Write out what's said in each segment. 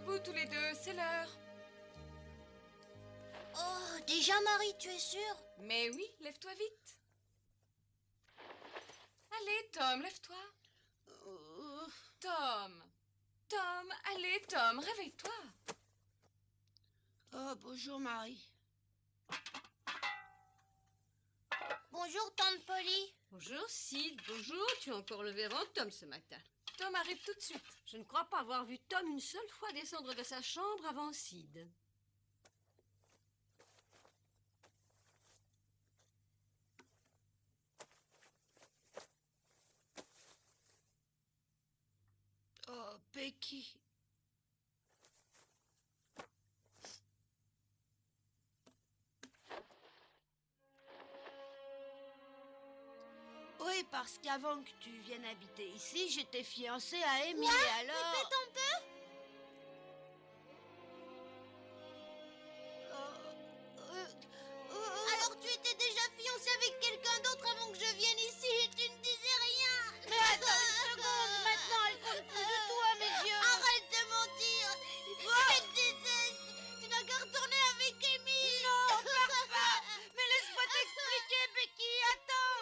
debout tous les deux, c'est l'heure. Oh, déjà Marie, tu es sûre? Mais oui, lève-toi vite. Allez, Tom, lève-toi. Tom. Tom, allez, Tom, réveille-toi. Oh, bonjour Marie. Bonjour, tante Polly. Bonjour Sid, bonjour, tu as encore levé avant Tom ce matin. Tom arrive tout de suite. Je ne crois pas avoir vu Tom une seule fois descendre de sa chambre avant Sid. Oh, Becky. Oui, parce qu'avant que tu viennes habiter ici, j'étais fiancée à Amy, alors... Répète un peu. Alors tu étais déjà fiancée avec quelqu'un d'autre avant que je vienne ici et tu ne disais rien. Mais attends une seconde, maintenant elle compte plus du tout à mes yeux. Arrête de mentir. Je te déteste. Tu n'as qu'à retourner avec Amy. Non, pars pas. Mais laisse-moi t'expliquer, Becky, attends.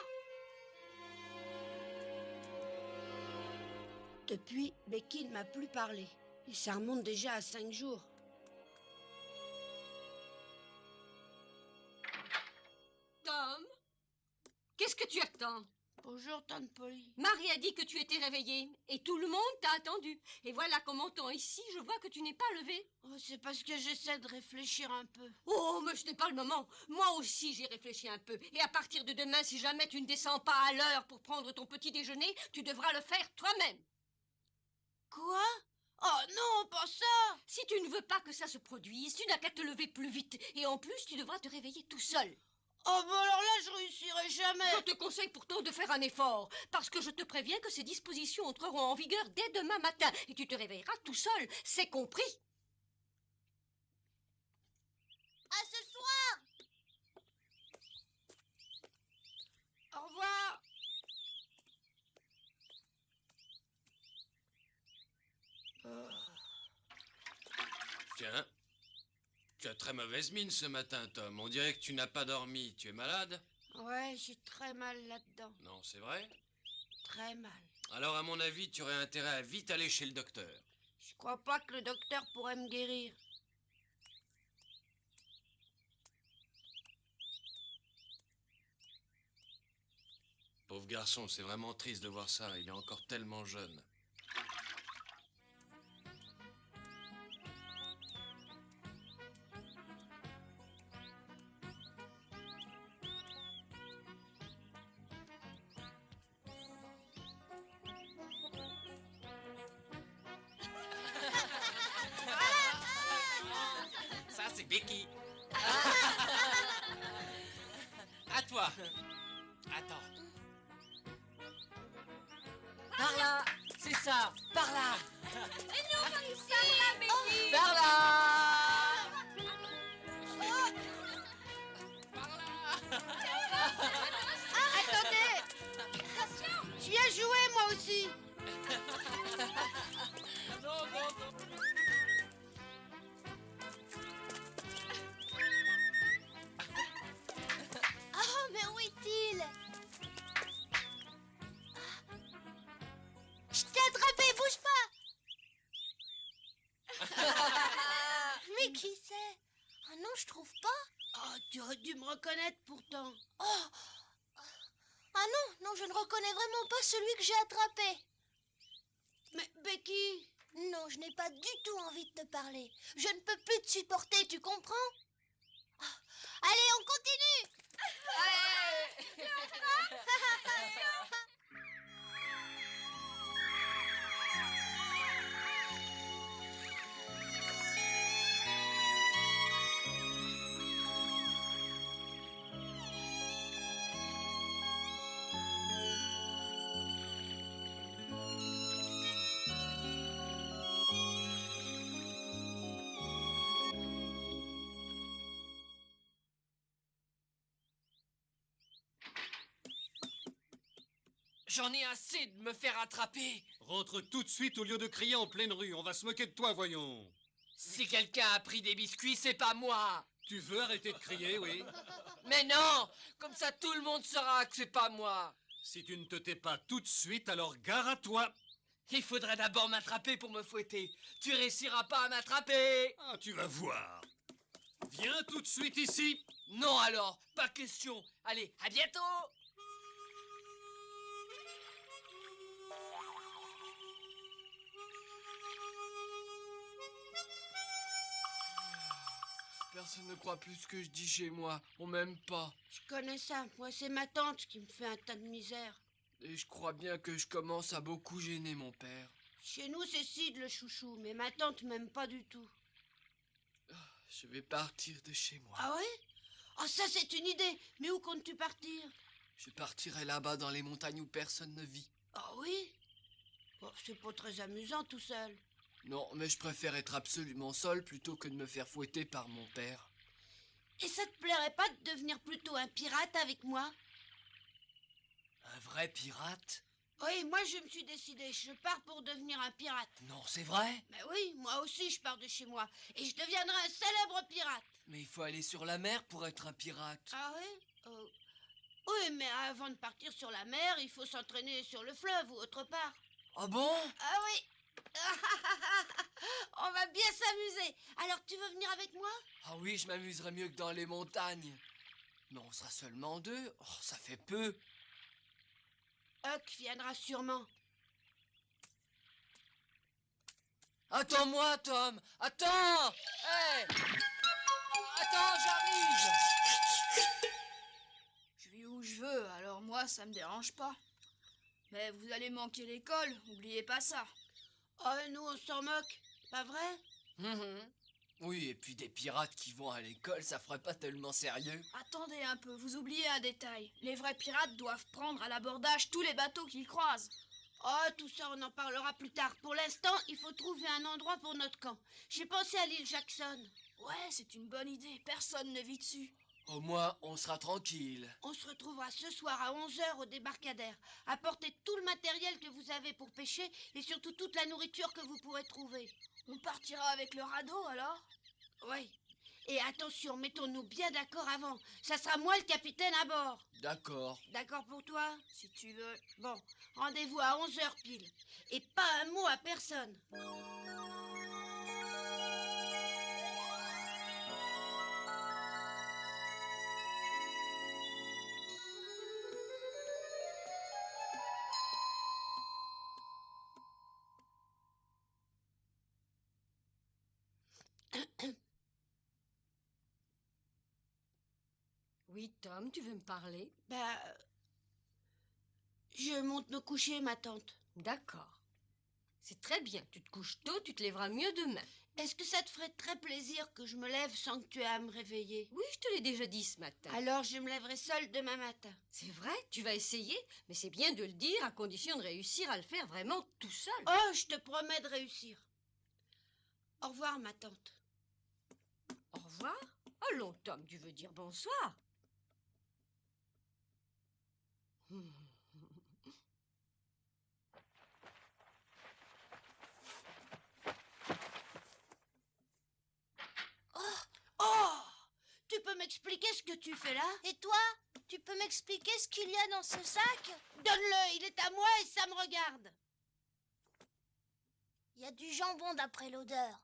Depuis, Becky ne m'a plus parlé. Et ça remonte déjà à 5 jours. Tom, qu'est-ce que tu attends? Bonjour, tante Polly. Marie a dit que tu étais réveillé et tout le monde t'a attendu. Et voilà qu'en montant ici, je vois que tu n'es pas levé. Oh, c'est parce que j'essaie de réfléchir un peu. Oh, mais ce n'est pas le moment. Moi aussi, j'ai réfléchi un peu. Et à partir de demain, si jamais tu ne descends pas à l'heure pour prendre ton petit déjeuner, tu devras le faire toi-même. Quoi? Oh non, pas ça! Si tu ne veux pas que ça se produise, tu n'as qu'à te lever plus vite. Et en plus, tu devras te réveiller tout seul. Oh, bah alors là, je réussirai jamais. Je te conseille pourtant de faire un effort, parce que je te préviens que ces dispositions entreront en vigueur dès demain matin, et tu te réveilleras tout seul, c'est compris. À ce soir. Au revoir. Tiens, tu as très mauvaise mine ce matin, Tom. On dirait que tu n'as pas dormi. Tu es malade? Ouais, j'ai très mal là-dedans. Non, c'est vrai? Très mal. Alors, à mon avis, tu aurais intérêt à vite aller chez le docteur. Je crois pas que le docteur pourrait me guérir. Pauvre garçon, c'est vraiment triste de voir ça. Il est encore tellement jeune. Ça, c'est Becky. À toi. Attends. Par là, c'est ça, par là. Becky. Par là. Attendez! Je viens jouer, moi aussi! Non, non, non. Oh, mais où est-il? Je t'ai attrapé, bouge pas. Mais qui c'est? Ah non, je trouve pas. Oh, tu aurais dû me reconnaître pourtant. Oh. Ah non, non, je ne reconnais vraiment pas celui que j'ai attrapé. Mais Becky... Non, je n'ai pas du tout envie de te parler. Je ne peux plus te supporter, tu comprends? Ah. Allez, on continue. J'en ai assez de me faire attraper. Rentre tout de suite au lieu de crier en pleine rue. On va se moquer de toi, voyons. Si quelqu'un a pris des biscuits, c'est pas moi. Tu veux arrêter de crier, oui? Mais non, comme ça tout le monde saura que c'est pas moi. Si tu ne te tais pas tout de suite, alors gare à toi. Il faudrait d'abord m'attraper pour me fouetter. Tu réussiras pas à m'attraper. Ah, tu vas voir. Viens tout de suite ici. Non alors, pas question. Allez, à bientôt. Personne ne croit plus ce que je dis chez moi. On m'aime pas. Je connais ça. Moi, c'est ma tante qui me fait un tas de misère. Et je crois bien que je commence à beaucoup gêner mon père. Chez nous, c'est Sid le chouchou, mais ma tante m'aime pas du tout. Je vais partir de chez moi. Ah ouais? Ah, ça, c'est une idée. Mais où comptes-tu partir? Je partirai là-bas dans les montagnes où personne ne vit. Ah oui? Bon, c'est pas très amusant tout seul. Non, mais je préfère être absolument seul plutôt que de me faire fouetter par mon père. Et ça te plairait pas de devenir plutôt un pirate avec moi? Un vrai pirate? Oui, moi je me suis décidée, je pars pour devenir un pirate. Non, c'est vrai? Mais oui, moi aussi je pars de chez moi et je deviendrai un célèbre pirate. Mais il faut aller sur la mer pour être un pirate. Ah oui? Oui, mais avant de partir sur la mer, il faut s'entraîner sur le fleuve ou autre part. Ah bon? Ah oui. On va bien s'amuser. Alors tu veux venir avec moi? Ah oui, je m'amuserais mieux que dans les montagnes. Mais on sera seulement deux. Oh, ça fait peu. Huck viendra sûrement. Attends-moi, Tom. Attends. Hé! Attends, j'arrive. Je vis où je veux, alors moi, ça me dérange pas. Mais vous allez manquer l'école, oubliez pas ça. Oh, nous on s'en moque, pas vrai? Oui, et puis des pirates qui vont à l'école, ça ferait pas tellement sérieux. Attendez un peu, vous oubliez un détail. Les vrais pirates doivent prendre à l'abordage tous les bateaux qu'ils croisent. Oh, tout ça, on en parlera plus tard. Pour l'instant, il faut trouver un endroit pour notre camp. J'ai pensé à l'île Jackson. Ouais, c'est une bonne idée, personne ne vit dessus. Au moins, on sera tranquille. On se retrouvera ce soir à 11h au débarcadère. Apportez tout le matériel que vous avez pour pêcher et surtout toute la nourriture que vous pourrez trouver. On partira avec le radeau, alors? Oui. Et attention, mettons-nous bien d'accord avant. Ça sera moi le capitaine à bord. D'accord. D'accord pour toi? Si tu veux. Bon, rendez-vous à 11h pile. Et pas un mot à personne. Oui, Tom, tu veux me parler? Je monte me coucher, ma tante. D'accord. C'est très bien. Tu te couches tôt, tu te lèveras mieux demain. Est-ce que ça te ferait très plaisir que je me lève sans que tu aies à me réveiller? Oui, je te l'ai déjà dit ce matin. Alors je me lèverai seule demain matin. C'est vrai, tu vas essayer, mais c'est bien de le dire à condition de réussir à le faire vraiment tout seul. Oh, je te promets de réussir. Au revoir, ma tante. Au revoir. Allons, Tom, tu veux dire bonsoir. Oh! Tu peux m'expliquer ce que tu fais là? Et toi, tu peux m'expliquer ce qu'il y a dans ce sac? Donne-le, il est à moi et ça me regarde. Il y a du jambon d'après l'odeur.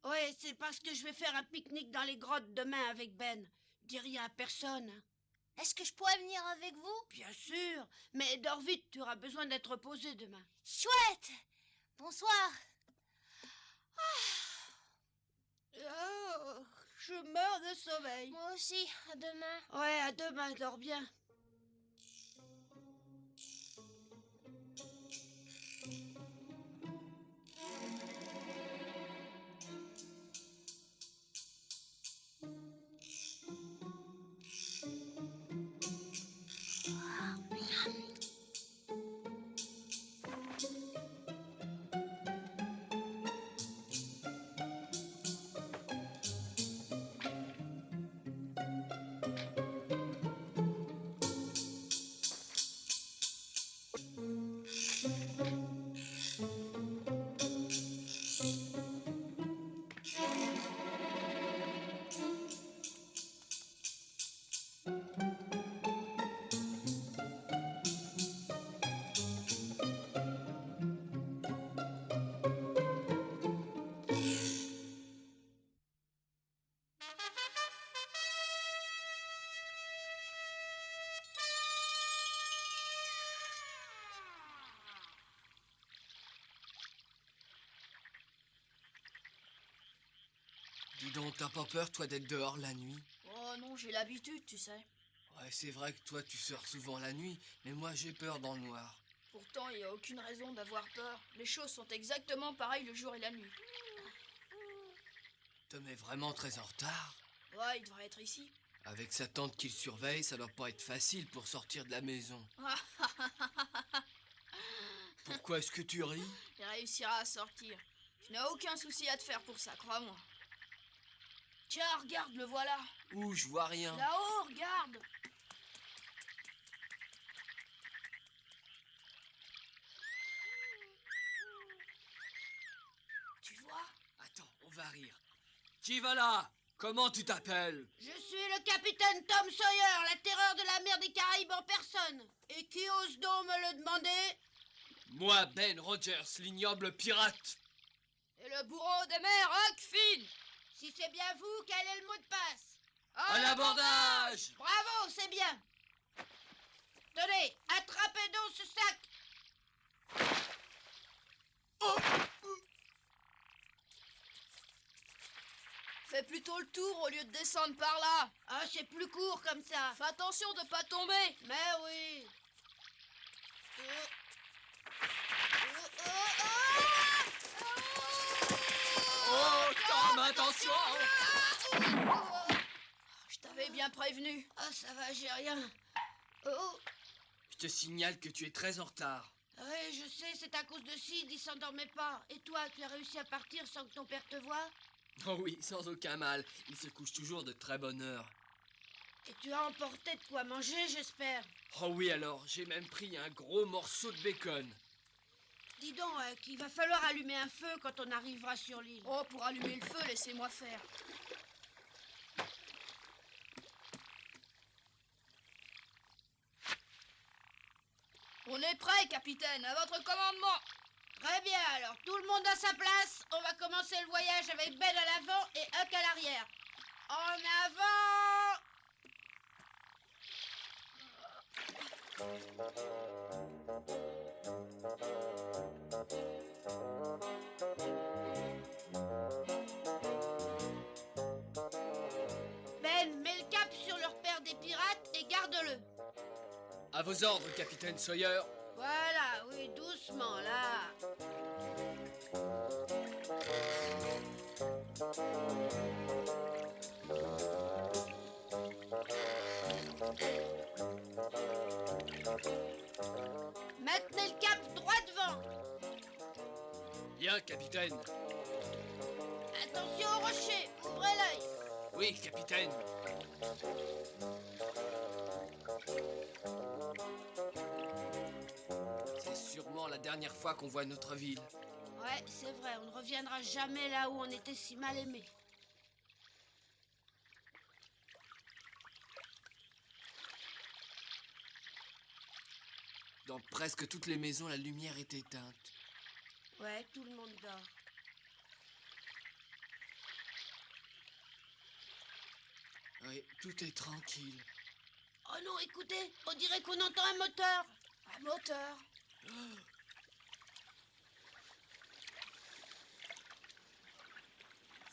Oui, c'est parce que je vais faire un pique-nique dans les grottes demain avec Ben. Dis rien à personne. Est-ce que je pourrais venir avec vous? Bien sûr, mais dors vite, tu auras besoin d'être reposé demain. Chouette! Bonsoir. Oh, je meurs de sommeil. Moi aussi, à demain. Ouais, à demain, dors bien. Dis donc, t'as pas peur, toi, d'être dehors la nuit? Oh non, j'ai l'habitude, tu sais. Ouais, c'est vrai que toi, tu sors souvent la nuit, mais moi, j'ai peur dans le noir. Pourtant, il n'y a aucune raison d'avoir peur. Les choses sont exactement pareilles le jour et la nuit. Tom est vraiment très en retard. Ouais, il devrait être ici. Avec sa tante qui le surveille, ça doit pas être facile pour sortir de la maison. Pourquoi est-ce que tu ris? Il réussira à sortir. Tu n'as aucun souci à te faire pour ça, crois-moi. Tiens, regarde, le voilà. Ouh, je vois rien. Là-haut, regarde. Tu vois? Attends, on va rire. Qui va là? Comment tu t'appelles? Je suis le capitaine Tom Sawyer, la terreur de la mer des Caraïbes en personne. Et qui ose donc me le demander? Moi, Ben Rogers, l'ignoble pirate. Et le bourreau des mers, Huck Finn. Si c'est bien vous, quel est le mot de passe? À l'abordage! Bravo, c'est bien. Tenez, attrapez donc ce sac. Fais plutôt le tour au lieu de descendre par là. Ah, c'est plus court comme ça. Fais attention de pas tomber. Mais oui. Oh, Tom, attention! Je t'avais bien prévenu. Ah, ça va, j'ai rien. Oh, Je te signale que tu es très en retard. oui, je sais, c'est à cause de Sid, il s'endormait pas. Et toi, tu as réussi à partir sans que ton père te voie? Oh oui, sans aucun mal. Il se couche toujours de très bonne heure. Et tu as emporté de quoi manger, j'espère. Oh oui, alors, j'ai même pris un gros morceau de bacon. Dis donc, qu'il va falloir allumer un feu quand on arrivera sur l'île. Oh, pour allumer le feu, laissez-moi faire. On est prêt, capitaine, à votre commandement. Très bien, alors tout le monde à sa place. On va commencer le voyage avec Ben à l'avant et Huck à l'arrière. En avant! Ben, mets le cap sur le repère des pirates et garde-le. À vos ordres, capitaine Sawyer. Voilà, oui, doucement, là. Maintenez le cap droit devant. Bien, capitaine. Attention au rocher, ouvrez l'œil. Oui, capitaine. C'est sûrement la dernière fois qu'on voit notre ville. Ouais, c'est vrai, on ne reviendra jamais là où on était si mal aimés. Dans presque toutes les maisons, la lumière est éteinte. Ouais, tout le monde dort. Oui, tout est tranquille. Oh non, écoutez, on dirait qu'on entend un moteur. Un moteur.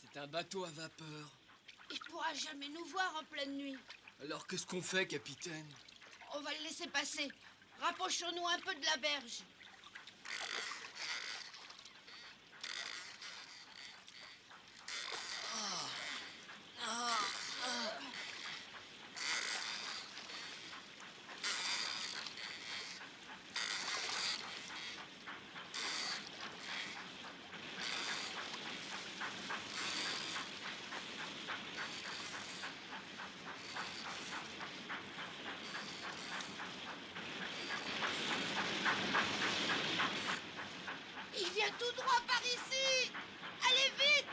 C'est un bateau à vapeur. Il pourra jamais nous voir en pleine nuit. Alors qu'est-ce qu'on fait, capitaine? On va le laisser passer. Rapprochons-nous un peu de la berge. Il vient tout droit par ici. Allez vite.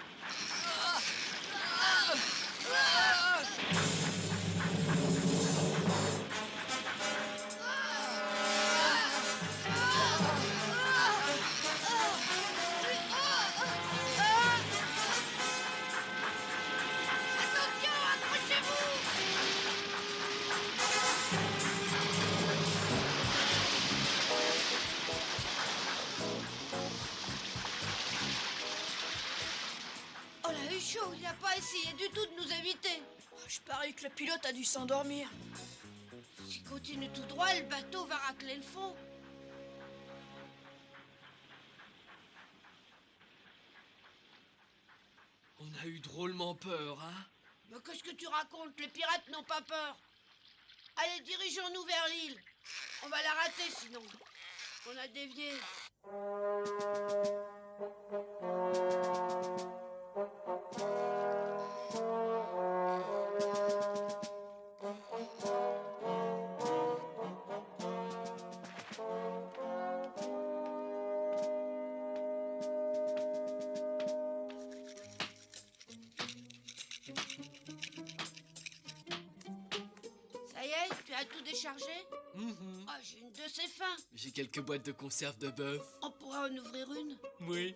essayé du tout de nous éviter. Je parie que le pilote a dû s'endormir. S'il continue tout droit, le bateau va racler le fond. On a eu drôlement peur, hein? Mais qu'est-ce que tu racontes? Les pirates n'ont pas peur. Allez, dirigeons-nous vers l'île. On va la rater sinon. On a dévié. Ça y est, tu as tout déchargé? Ah, j'ai une de ces fins. J'ai quelques boîtes de conserve de bœuf. On pourra en ouvrir une. Oui.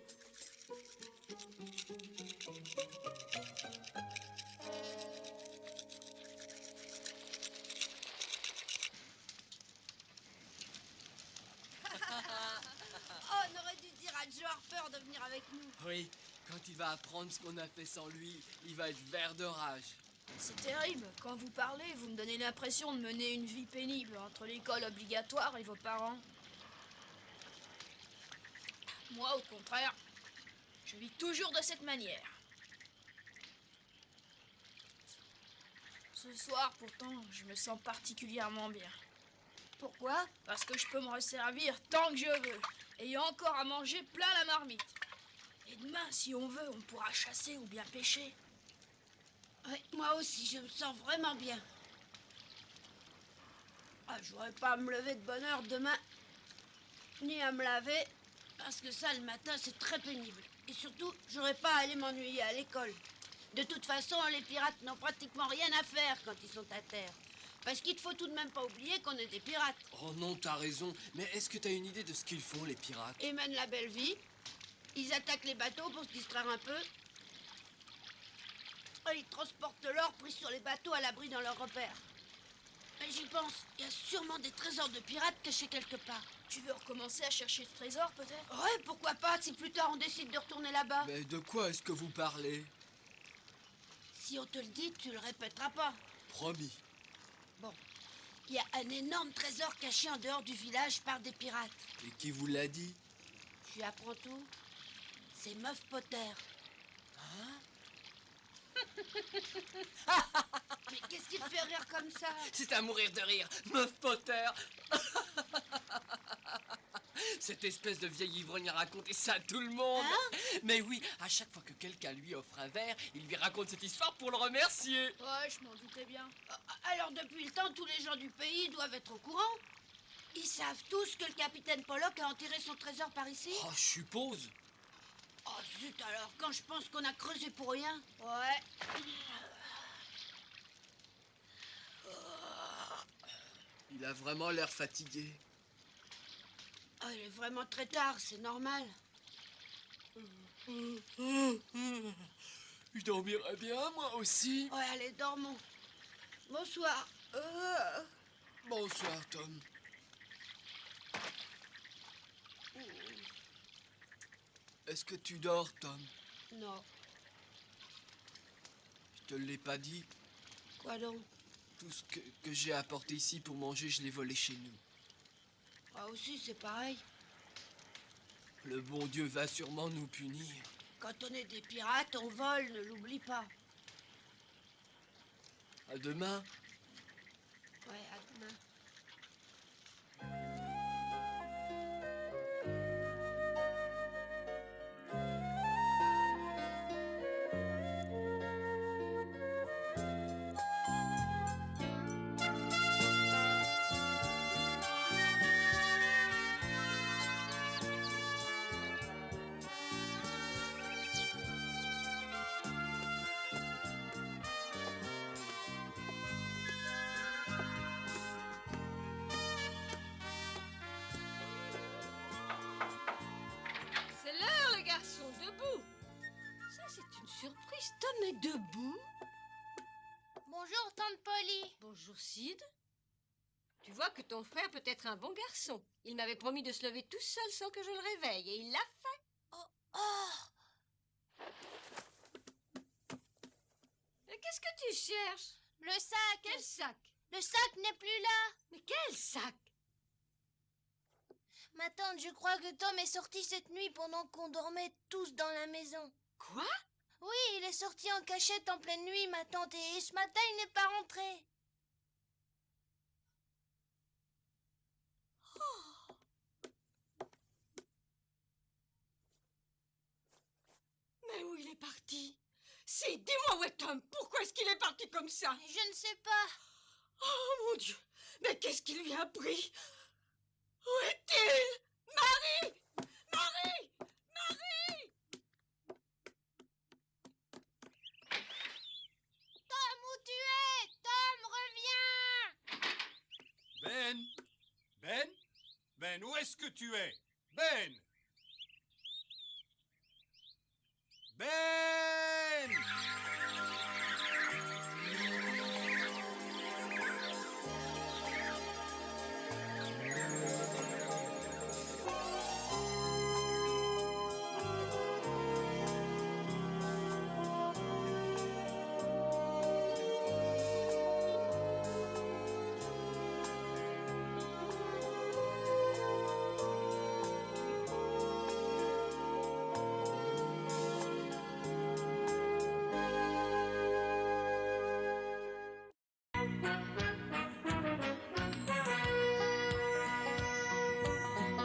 Oh, on aurait dû dire à Joe Harper de venir avec nous. Oui, quand il va apprendre ce qu'on a fait sans lui, il va être vert de rage. C'est terrible. Quand vous parlez, vous me donnez l'impression de mener une vie pénible entre l'école obligatoire et vos parents. Moi, au contraire, je vis toujours de cette manière. Ce soir, pourtant, je me sens particulièrement bien. Pourquoi? Parce que je peux me resservir tant que je veux. Et il y a encore à manger plein la marmite. Et demain, si on veut, on pourra chasser ou bien pêcher. Oui, moi aussi, je me sens vraiment bien. Ah, j'aurais pas à me lever de bonne heure demain, ni à me laver, parce que ça, le matin, c'est très pénible. Et surtout, j'aurais pas à aller m'ennuyer à l'école. De toute façon, les pirates n'ont pratiquement rien à faire quand ils sont à terre. Parce qu'il ne faut tout de même pas oublier qu'on est des pirates. Oh non, t'as raison. Mais est-ce que t'as une idée de ce qu'ils font, les pirates? Ils mènent la belle vie. Ils attaquent les bateaux pour se distraire un peu. Et ils transportent l'or pris sur les bateaux à l'abri dans leurs repères. Et j'y pense, il y a sûrement des trésors de pirates cachés quelque part. Tu veux recommencer à chercher ce trésor, peut-être? Ouais, pourquoi pas, si plus tard on décide de retourner là-bas. Mais de quoi est-ce que vous parlez? Si on te le dit, tu le répéteras pas. Promis. Bon, il y a un énorme trésor caché en dehors du village par des pirates. Et qui vous l'a dit? Tu apprends tout? C'est Meuf Potter. Mais qu'est-ce qui te fait rire comme ça? C'est à mourir de rire. Meuf Potter. Cette espèce de vieille ivrogne a raconté ça à tout le monde. Hein? Mais oui, à chaque fois que quelqu'un lui offre un verre, il lui raconte cette histoire pour le remercier. Ouais, je m'en doutais bien. Alors depuis le temps, tous les gens du pays doivent être au courant. Ils savent tous que le capitaine Pollock a enterré son trésor par ici. Oh, je suppose. Oh zut alors, quand je pense qu'on a creusé pour rien. Ouais. Il a vraiment l'air fatigué. Oh, il est vraiment très tard, c'est normal. Je dormirais bien, moi aussi. Ouais, allez, dormons. Bonsoir. Bonsoir, Tom. Est-ce que tu dors, Tom? Non, Je te l'ai pas dit. quoi donc? Tout ce que j'ai apporté ici pour manger, je l'ai volé chez nous. Moi aussi, c'est pareil. Le bon Dieu va sûrement nous punir. Quand on est des pirates, on vole, ne l'oublie pas. À demain. Ouais, à demain. C'est l'heure, les garçons, debout. Ça, c'est une surprise. Tom est debout. Bonjour, tante Polly. Bonjour, Sid. Tu vois que ton frère peut être un bon garçon. Il m'avait promis de se lever tout seul sans que je le réveille, et il l'a fait. Oh, qu'est-ce que tu cherches? Le sac. Quel sac? Le sac n'est plus là. Mais quel sac? Ma tante, je crois que Tom est sorti cette nuit pendant qu'on dormait tous dans la maison. Quoi? Oui, il est sorti en cachette en pleine nuit, ma tante, et ce matin, il n'est pas rentré. Mais où il est parti? Si, dis-moi où est Tom. Pourquoi est-ce qu'il est parti comme ça? Je ne sais pas. Oh mon Dieu! Mais qu'est-ce qui lui a pris? Où est-il? Marie! Marie! Marie! Tom, où tu es? Tom, reviens! Ben? Ben? Ben, où est-ce que tu es? Ben? Ben!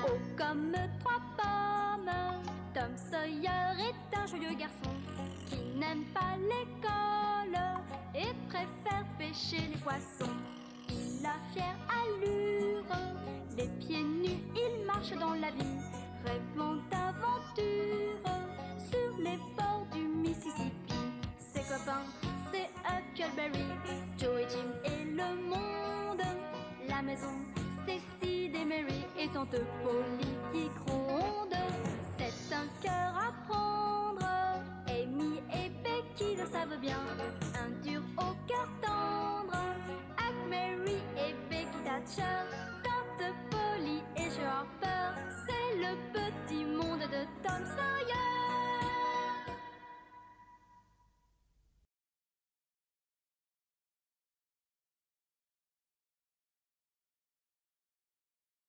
Oh, comme trois pommes, Tom Sawyer est un joyeux garçon qui n'aime pas l'école et préfère pêcher les poissons. Il a fière allure, les pieds nus, il marche dans la vie, rêvant d'aventure sur les bords du Mississippi. Ses copains, c'est Huckleberry, Joe et Jim et le monde. La maison, c'est Sid et Mary et tante Polly qui gronde. C'est un cœur à prendre, Amy et Becky le savent bien. Un dur au cœur tendre, Huck, Mary et Becky Thatcher. Tante Polly et Joe Harper, c'est le petit monde de Tom Sawyer.